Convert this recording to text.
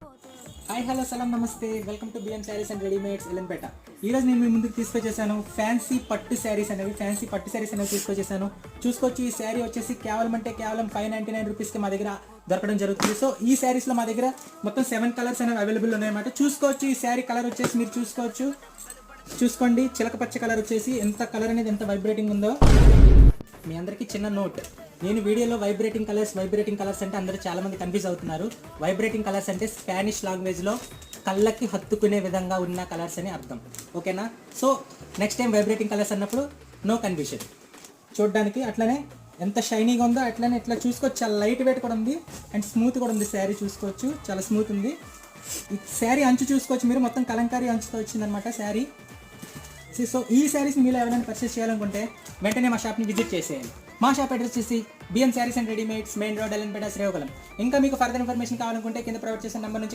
Hi hello సలాం నమస్తే, welcome to BM saris and readymades Yellampet. ఈరోజు నేను మీ ముందుకు తీసుకొచ్చేసాను ఫ్యాన్సీ పట్టు శారీస్ అనేవి తీసుకొచ్చేసాను. చూసుకోవచ్చు, ఈ శారీ వచ్చేసి కేవలం 599 రూపీస్కి మా దగ్గర దొరకడం జరుగుతుంది. సో ఈ శారీస్లో మా దగ్గర మొత్తం 7 కలర్స్ అనేవి అవైలబుల్ ఉన్నాయన్నమాట. చూసుకోవచ్చు, ఈ శారీ కలర్ వచ్చేసి మీరు చూసుకోండి, చిలక పచ్చ కలర్ వచ్చేసి ఎంత కలర్ అనేది ఎంత వైబ్రేటింగ్ ఉందో. మీ అందరికీ చిన్న నోట్, నేను వీడియోలో వైబ్రేటింగ్ కలర్స్ అంటే అందరూ చాలామంది కన్ఫ్యూజ్ అవుతున్నారు. వైబ్రేటింగ్ కలర్స్ అంటే స్పానిష్ లాంగ్వేజ్లో కళ్ళకి హత్తుకునే విధంగా ఉన్న కలర్స్ అని అర్థం, ఓకేనా? So next time vibrating colours అన్నప్పుడు నో కన్ఫ్యూషన్. చూడడానికి అట్లనే ఎంత షైనీగా ఉందో అట్లనే ఇట్లా చూసుకోవచ్చు, చాలా లైట్ వెయిట్ కూడా ఉంది అండ్ స్మూత్ కూడా ఉంది. శారీ చూసుకోవచ్చు, చాలా స్మూత్ ఉంది. ఈ శారీ అంచు చూసుకోవచ్చు, మీరు మొత్తం కలంకారీ అంచుతో వచ్చిందనమాట శారీ. సో ఈ శారీస్ మీరు ఎవరైనా పర్చేస్ చేయాలనుకుంటే వెంటనే మా షాప్ని విజిట్ చేసేయండి. మా షాప్ అడ్రస్ వచ్చేసి BM saris and readymades, main road, Yellampet, Srikakulam. ఇంకా మీకు ఫర్దర్ ఇన్ఫర్మేషన్ కావాలనుకుంటే కింద ప్రొవైడ్ చేసిన నెంబర్ నుంచి